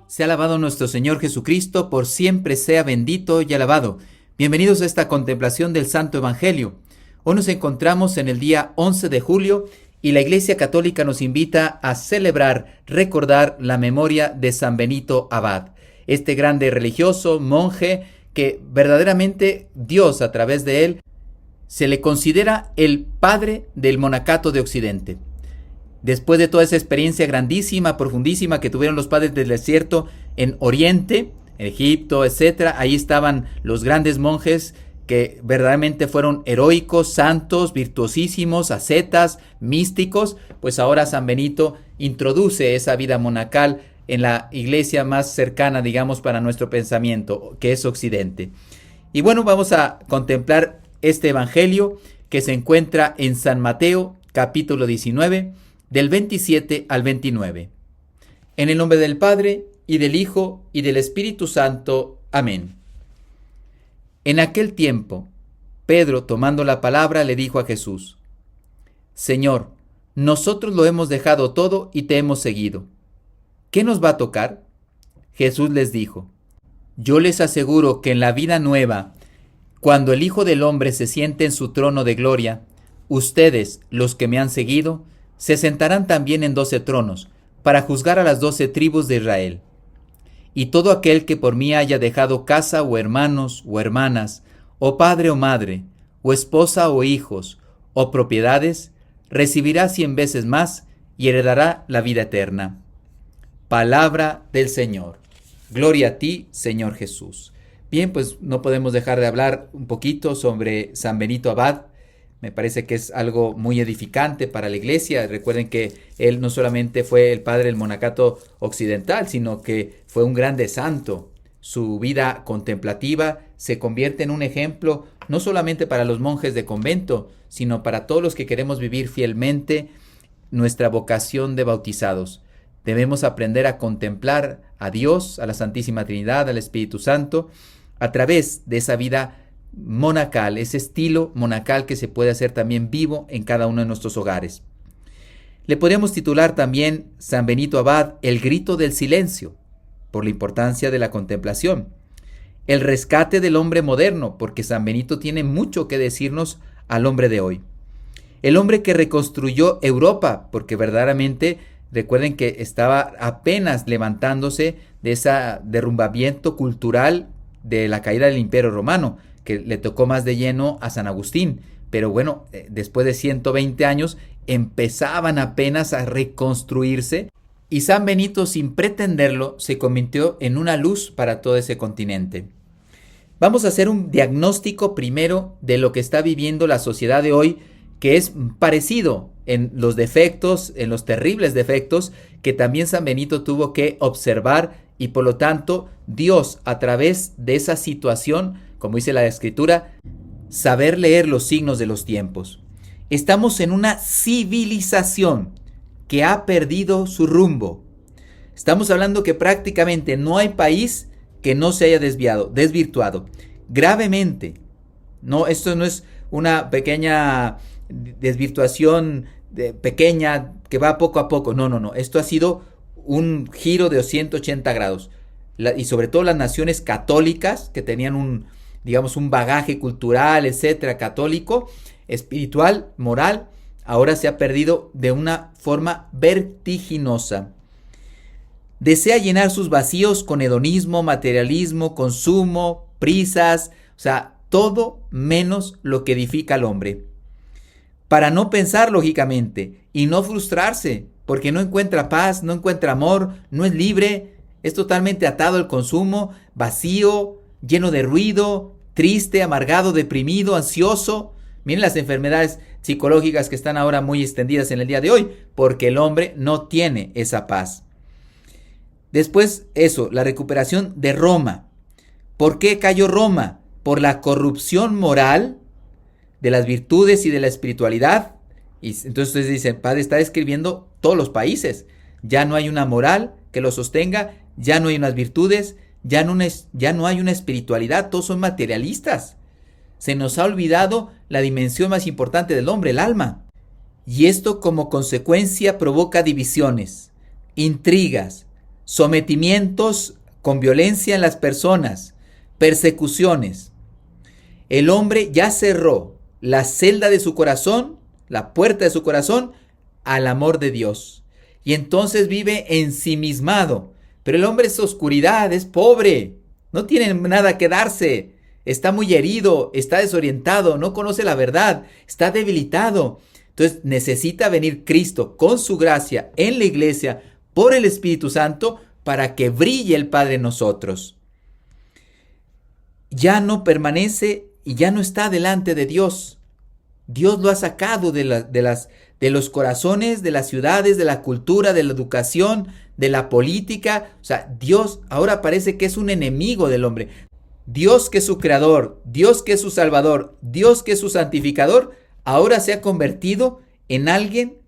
Sea alabado nuestro Señor Jesucristo, por siempre sea bendito y alabado. Bienvenidos a esta contemplación del Santo Evangelio. Hoy nos encontramos en el día 11 de julio y la Iglesia Católica nos invita a celebrar, recordar la memoria de San Benito Abad, este grande religioso, monje, que verdaderamente Dios a través de él se le considera el padre del monacato de Occidente. Después de toda esa experiencia grandísima, profundísima que tuvieron los padres del desierto en Oriente, Egipto, etc., ahí estaban los grandes monjes que verdaderamente fueron heroicos, santos, virtuosísimos, ascetas, místicos. Pues ahora San Benito introduce esa vida monacal en la iglesia más cercana, digamos, para nuestro pensamiento, que es Occidente. Y bueno, vamos a contemplar este evangelio que se encuentra en San Mateo, capítulo 19, del 27 al 29. En el nombre del Padre, y del Hijo, y del Espíritu Santo. Amén. En aquel tiempo, Pedro, tomando la palabra, le dijo a Jesús: Señor, nosotros lo hemos dejado todo y te hemos seguido. ¿Qué nos va a tocar? Jesús les dijo: Yo les aseguro que en la vida nueva, cuando el Hijo del Hombre se siente en su trono de gloria, ustedes, los que me han seguido, se sentarán también en 12 tronos, para juzgar a las 12 tribus de Israel. Y todo aquel que por mí haya dejado casa o hermanos o hermanas, o padre o madre, o esposa o hijos, o propiedades, recibirá 100 veces más y heredará la vida eterna. Palabra del Señor. Gloria a ti, Señor Jesús. Bien, pues no podemos dejar de hablar un poquito sobre San Benito Abad. Me parece que es algo muy edificante para la iglesia. Recuerden que él no solamente fue el padre del monacato occidental, sino que fue un grande santo. Su vida contemplativa se convierte en un ejemplo no solamente para los monjes de convento, sino para todos los que queremos vivir fielmente nuestra vocación de bautizados. Debemos aprender a contemplar a Dios, a la Santísima Trinidad, al Espíritu Santo, a través de esa vida monacal, ese estilo monacal que se puede hacer también vivo en cada uno de nuestros hogares. Le podríamos titular también San Benito Abad, el grito del silencio, por la importancia de la contemplación. El rescate del hombre moderno, porque San Benito tiene mucho que decirnos al hombre de hoy. El hombre que reconstruyó Europa, porque verdaderamente recuerden que estaba apenas levantándose de ese derrumbamiento cultural de la caída del Imperio Romano, que le tocó más de lleno a San Agustín. Pero bueno, después de 120 años empezaban apenas a reconstruirse y San Benito, sin pretenderlo, se convirtió en una luz para todo ese continente. Vamos a hacer un diagnóstico primero de lo que está viviendo la sociedad de hoy, que es parecido en los defectos, en los terribles defectos que también San Benito tuvo que observar, y por lo tanto Dios, a través de esa situación, como dice la Escritura, saber leer los signos de los tiempos. Estamos en una civilización que ha perdido su rumbo. Estamos hablando que prácticamente no hay país que no se haya desvirtuado gravemente. No, esto no es una pequeña desvirtuación pequeña que va poco a poco. No. Esto ha sido un giro de 180 grados. Y sobre todo las naciones católicas que tenían un bagaje cultural, etcétera, católico, espiritual, moral, ahora se ha perdido de una forma vertiginosa. Desea llenar sus vacíos con hedonismo, materialismo, consumo, prisas, todo menos lo que edifica al hombre. Para no pensar lógicamente y no frustrarse, porque no encuentra paz, no encuentra amor, no es libre, es totalmente atado al consumo, vacío, lleno de ruido, triste, amargado, deprimido, ansioso, Miren las enfermedades psicológicas que están ahora muy extendidas en el día de hoy, porque el hombre no tiene esa paz. Después eso, la recuperación de Roma. ¿Por qué cayó Roma? Por la corrupción moral de las virtudes y de la espiritualidad. Y entonces ustedes dicen, Padre, está describiendo todos los países. Ya no hay una moral que lo sostenga, ya no hay unas virtudes, ya no hay una espiritualidad, todos son materialistas. Se nos ha olvidado la dimensión más importante del hombre, el alma. Y esto como consecuencia provoca divisiones, intrigas, sometimientos con violencia en las personas, persecuciones. El hombre ya cerró la celda de su corazón, la puerta de su corazón, al amor de Dios. Y entonces vive ensimismado. Pero el hombre es oscuridad, es pobre, no tiene nada que darse, está muy herido, está desorientado, no conoce la verdad, está debilitado. Entonces necesita venir Cristo con su gracia en la iglesia por el Espíritu Santo para que brille el Padre en nosotros. Ya no permanece y ya no está delante de Dios. Dios lo ha sacado de los corazones, de las ciudades, de la cultura, de la educación, de la política. O sea, Dios ahora parece que es un enemigo del hombre. Dios, que es su creador, Dios, que es su salvador, Dios, que es su santificador, ahora se ha convertido en alguien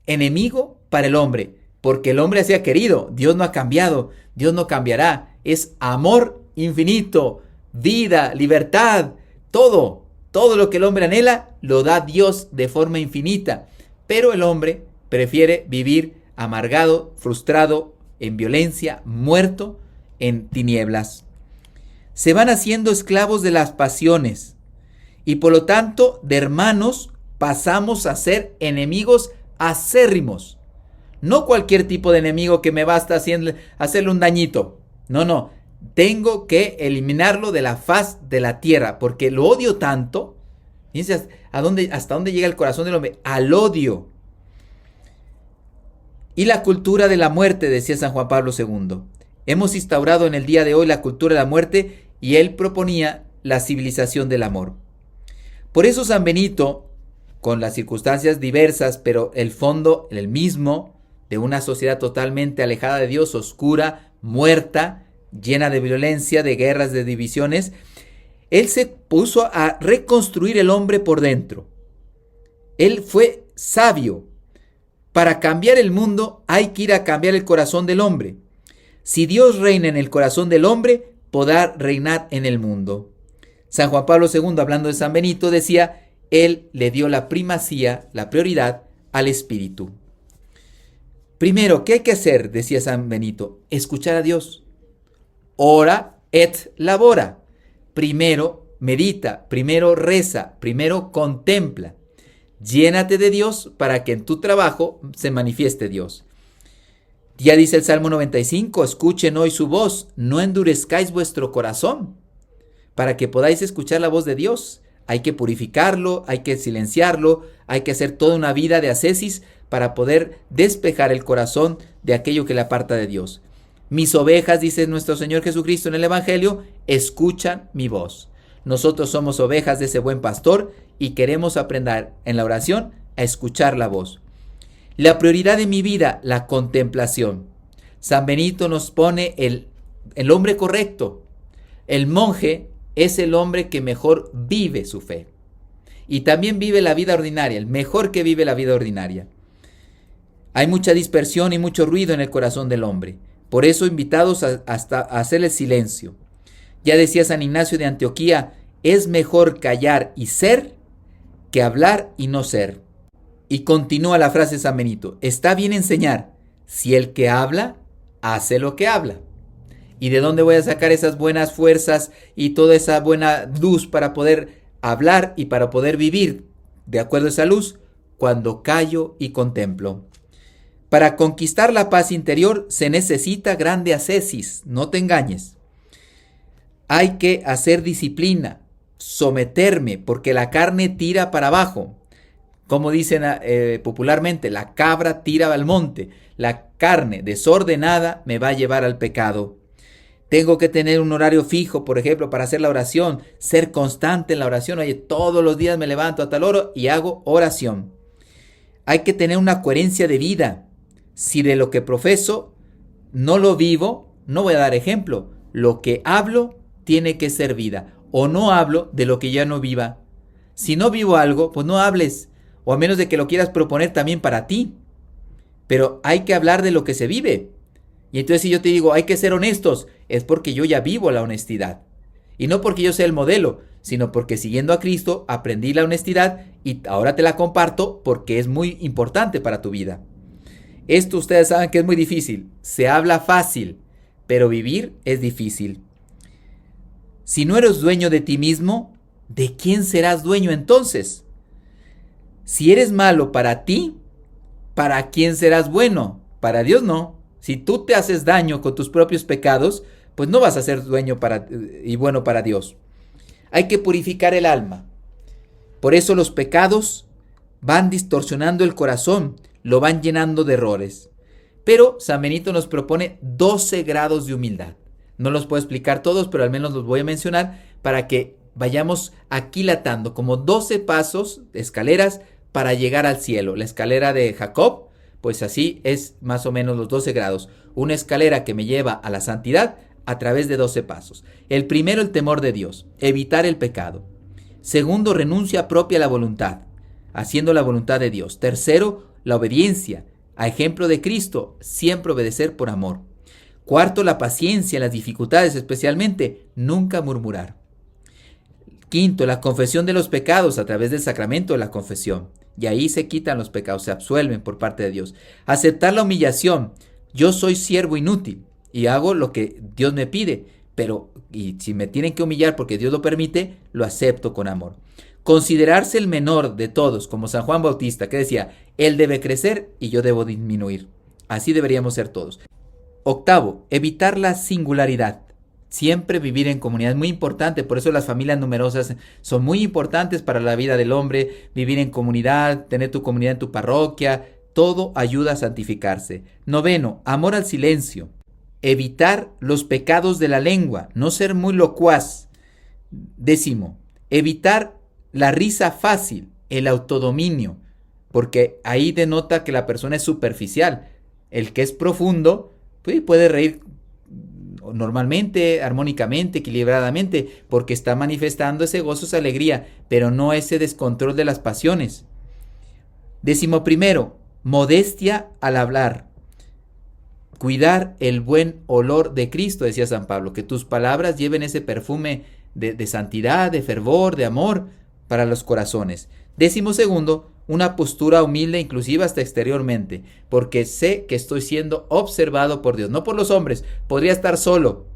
enemigo para el hombre, porque el hombre se ha querido. Dios no ha cambiado, Dios no cambiará. Es amor infinito, vida, libertad, todo lo que el hombre anhela lo da Dios de forma infinita. Pero el hombre prefiere vivir amargado, frustrado, en violencia, muerto, en tinieblas. Se van haciendo esclavos de las pasiones y por lo tanto de hermanos pasamos a ser enemigos acérrimos. No cualquier tipo de enemigo que me basta hacerle un dañito. No. Tengo que eliminarlo de la faz de la tierra porque lo odio tanto. Fíjense hasta dónde llega el corazón del hombre, al odio. Y la cultura de la muerte, decía San Juan Pablo II. Hemos instaurado en el día de hoy la cultura de la muerte y él proponía la civilización del amor. Por eso San Benito, con las circunstancias diversas, pero el fondo el mismo, de una sociedad totalmente alejada de Dios, oscura, muerta, llena de violencia, de guerras, de divisiones, él se puso a reconstruir el hombre por dentro. Él fue sabio. Para cambiar el mundo hay que ir a cambiar el corazón del hombre. Si Dios reina en el corazón del hombre, podrá reinar en el mundo. San Juan Pablo II, hablando de San Benito, decía, él le dio la primacía, la prioridad al espíritu. Primero, ¿qué hay que hacer? Decía San Benito, escuchar a Dios. Ora et labora. Primero medita, primero reza, primero contempla. Llénate de Dios para que en tu trabajo se manifieste Dios. Ya dice el Salmo 95, escuchen hoy su voz, no endurezcáis vuestro corazón, para que podáis escuchar la voz de Dios. Hay que purificarlo, hay que silenciarlo, hay que hacer toda una vida de ascesis para poder despejar el corazón de aquello que le aparta de Dios. Mis ovejas, dice nuestro Señor Jesucristo en el Evangelio, escuchan mi voz. Nosotros somos ovejas de ese buen pastor y queremos aprender en la oración a escuchar la voz. La prioridad de mi vida, la contemplación. San Benito nos pone el hombre correcto. El monje es el hombre que mejor vive su fe. Y también vive la vida ordinaria, el mejor que vive la vida ordinaria. Hay mucha dispersión y mucho ruido en el corazón del hombre. Por eso invitados hasta a hacerle silencio. Ya decía San Ignacio de Antioquía, es mejor callar y ser que hablar y no ser. Y continúa la frase de San Benito, está bien enseñar, si el que habla, hace lo que habla. ¿Y de dónde voy a sacar esas buenas fuerzas y toda esa buena luz para poder hablar y para poder vivir de acuerdo a esa luz? Cuando callo y contemplo. Para conquistar la paz interior se necesita grande ascesis, no te engañes. Hay que hacer disciplina, someterme, porque la carne tira para abajo. Como dicen popularmente, la cabra tira al monte. La carne desordenada me va a llevar al pecado. Tengo que tener un horario fijo, por ejemplo, para hacer la oración, ser constante en la oración. Oye, todos los días me levanto a tal hora y hago oración. Hay que tener una coherencia de vida. Si de lo que profeso no lo vivo, no voy a dar ejemplo. Lo que hablo tiene que ser vida. O no hablo de lo que ya no viva. Si no vivo algo, pues no hables. O a menos de que lo quieras proponer también para ti. Pero hay que hablar de lo que se vive. Y entonces si yo te digo, hay que ser honestos, es porque yo ya vivo la honestidad. Y no porque yo sea el modelo, sino porque siguiendo a Cristo aprendí la honestidad y ahora te la comparto porque es muy importante para tu vida. Esto ustedes saben que es muy difícil. Se habla fácil, pero vivir es difícil. Si no eres dueño de ti mismo, ¿de quién serás dueño entonces? Si eres malo para ti, ¿para quién serás bueno? Para Dios no. Si tú te haces daño con tus propios pecados, pues no vas a ser dueño y bueno para Dios. Hay que purificar el alma. Por eso los pecados van distorsionando el corazón, lo van llenando de errores. Pero San Benito nos propone 12 grados de humildad. No los puedo explicar todos, pero al menos los voy a mencionar para que vayamos aquilatando como 12 pasos, escaleras, para llegar al cielo. La escalera de Jacob, pues así es más o menos los 12 grados. Una escalera que me lleva a la santidad a través de 12 pasos. El primero, el temor de Dios, evitar el pecado. Segundo, renuncia propia a la voluntad, haciendo la voluntad de Dios. Tercero, la obediencia, a ejemplo de Cristo, siempre obedecer por amor. Cuarto, la paciencia en las dificultades, especialmente, nunca murmurar. Quinto, la confesión de los pecados a través del sacramento de la confesión. Y ahí se quitan los pecados, se absuelven por parte de Dios. Aceptar la humillación. Yo soy siervo inútil y hago lo que Dios me pide, pero y si me tienen que humillar porque Dios lo permite, lo acepto con amor. Considerarse el menor de todos, como San Juan Bautista, que decía, él debe crecer y yo debo disminuir. Así deberíamos ser todos. Octavo, evitar la singularidad. Siempre vivir en comunidad es muy importante, por eso las familias numerosas son muy importantes para la vida del hombre. Vivir en comunidad, tener tu comunidad en tu parroquia, todo ayuda a santificarse. Noveno, amor al silencio. Evitar los pecados de la lengua, no ser muy locuaz. Décimo, evitar la risa fácil, el autodominio, porque ahí denota que la persona es superficial. El que es profundo, pues puede reír normalmente, armónicamente, equilibradamente, porque está manifestando ese gozo, esa alegría, pero no ese descontrol de las pasiones. 11, modestia al hablar. Cuidar el buen olor de Cristo, decía San Pablo, que tus palabras lleven ese perfume de santidad, de fervor, de amor para los corazones. 12, una postura humilde, inclusive hasta exteriormente, porque sé que estoy siendo observado por Dios, no por los hombres. Podría estar solo,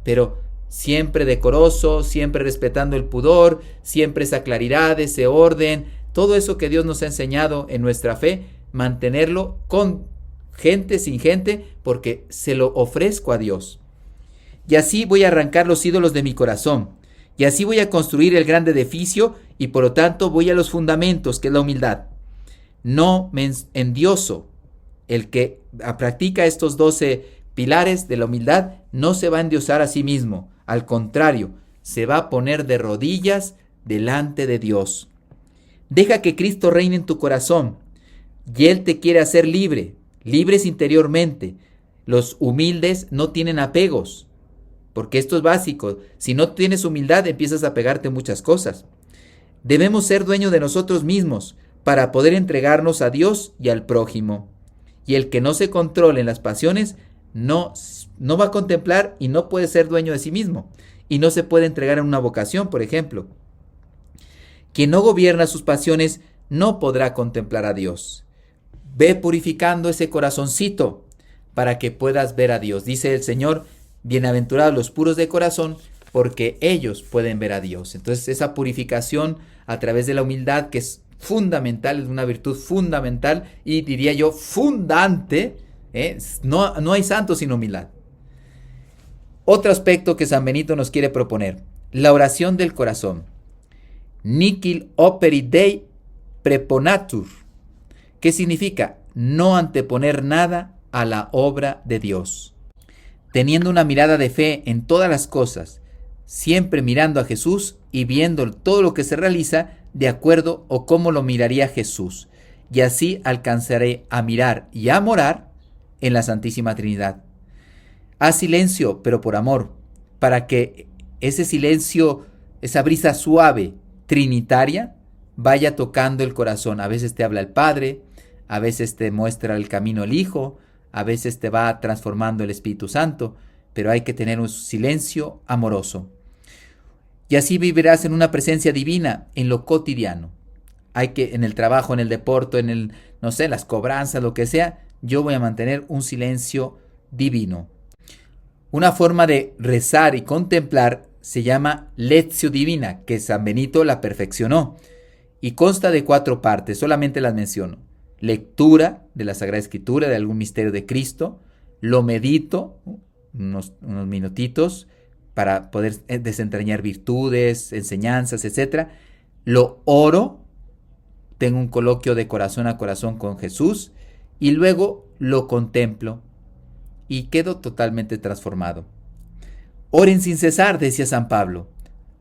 pero siempre decoroso, siempre respetando el pudor, siempre esa claridad, ese orden, todo eso que Dios nos ha enseñado en nuestra fe, mantenerlo con gente, sin gente, porque se lo ofrezco a Dios. Y así voy a arrancar los ídolos de mi corazón. Y así voy a construir el gran edificio y por lo tanto voy a los fundamentos, que es la humildad. No me endioso. El que practica estos 12 pilares de la humildad no se va a endiosar a sí mismo. Al contrario, se va a poner de rodillas delante de Dios. Deja que Cristo reine en tu corazón. Y Él te quiere hacer libre, libres interiormente. Los humildes no tienen apegos. Porque esto es básico. Si no tienes humildad, empiezas a pegarte muchas cosas. Debemos ser dueños de nosotros mismos para poder entregarnos a Dios y al prójimo. Y el que no se controle en las pasiones no va a contemplar y no puede ser dueño de sí mismo. Y no se puede entregar en una vocación, por ejemplo. Quien no gobierna sus pasiones no podrá contemplar a Dios. Ve purificando ese corazoncito para que puedas ver a Dios. Dice el Señor, bienaventurados los puros de corazón, porque ellos pueden ver a Dios. Entonces esa purificación a través de la humildad, que es fundamental, es una virtud fundamental y diría yo fundante, no hay santo sin humildad. Otro aspecto que San Benito nos quiere proponer, la oración del corazón. Nihil operi Dei preponatur. ¿Qué significa? No anteponer nada a la obra de Dios. teniendo una mirada de fe en todas las cosas, siempre mirando a Jesús y viendo todo lo que se realiza de acuerdo o cómo lo miraría Jesús. Y así alcanzaré a mirar y a morar en la Santísima Trinidad. Haz silencio, pero por amor, para que ese silencio, esa brisa suave, trinitaria, vaya tocando el corazón. A veces te habla el Padre, a veces te muestra el camino el Hijo, a veces te va transformando el Espíritu Santo, pero hay que tener un silencio amoroso. Y así vivirás en una presencia divina en lo cotidiano. Hay que, en el trabajo, en el deporte, en el, no sé, las cobranzas, lo que sea, yo voy a mantener un silencio divino. Una forma de rezar y contemplar se llama Lectio Divina, que San Benito la perfeccionó, y consta de 4 partes, solamente las menciono. Lectura de la Sagrada Escritura, de algún misterio de Cristo, lo medito, unos minutitos, para poder desentrañar virtudes, enseñanzas, etc. Lo oro, tengo un coloquio de corazón a corazón con Jesús, y luego lo contemplo, y quedo totalmente transformado. Oren sin cesar, decía San Pablo.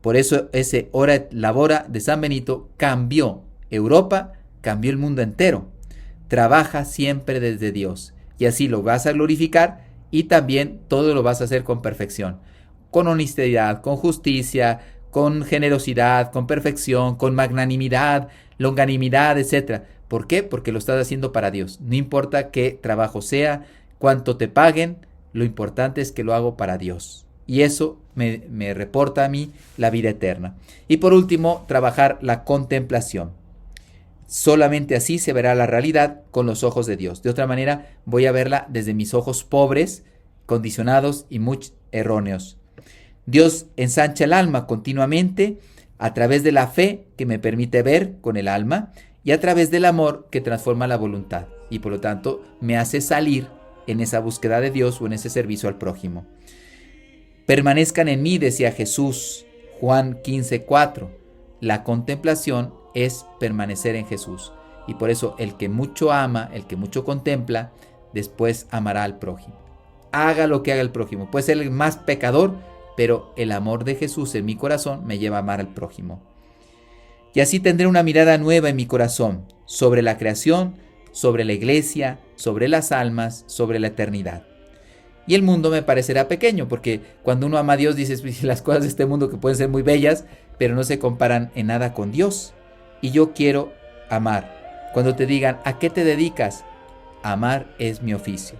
Por eso ese ora et labora de San Benito cambió Europa, cambió el mundo entero. Trabaja siempre desde Dios, y así lo vas a glorificar, y también todo lo vas a hacer con perfección, con honestidad, con justicia, con generosidad, con perfección, con magnanimidad, longanimidad, etc. ¿Por qué? Porque lo estás haciendo para Dios. No importa qué trabajo sea, cuánto te paguen, lo importante es que lo hago para Dios. Y eso me reporta a mí la vida eterna. Y por último, trabajar la contemplación. Solamente así se verá la realidad con los ojos de Dios. De otra manera, voy a verla desde mis ojos pobres, condicionados y muy erróneos. Dios ensancha el alma continuamente a través de la fe que me permite ver con el alma y a través del amor que transforma la voluntad y por lo tanto me hace salir en esa búsqueda de Dios o en ese servicio al prójimo. Permanezcan en mí, decía Jesús, Juan 15:4. La contemplación es permanecer en Jesús y por eso el que mucho ama, el que mucho contempla, después amará al prójimo. Haga lo que haga el prójimo, puede ser el más pecador, pero el amor de Jesús en mi corazón me lleva a amar al prójimo. Y así tendré una mirada nueva en mi corazón sobre la creación, sobre la iglesia, sobre las almas, sobre la eternidad. Y el mundo me parecerá pequeño, porque cuando uno ama a Dios dices, las cosas de este mundo que pueden ser muy bellas, pero no se comparan en nada con Dios. Y yo quiero amar. Cuando te digan, ¿a qué te dedicas? Amar es mi oficio.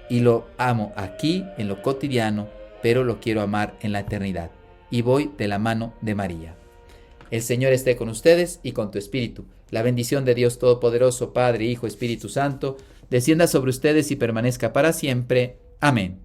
Y lo amo aquí, en lo cotidiano, pero lo quiero amar en la eternidad. Y voy de la mano de María. El Señor esté con ustedes y con tu espíritu. La bendición de Dios Todopoderoso, Padre, Hijo, Espíritu Santo, descienda sobre ustedes y permanezca para siempre. Amén.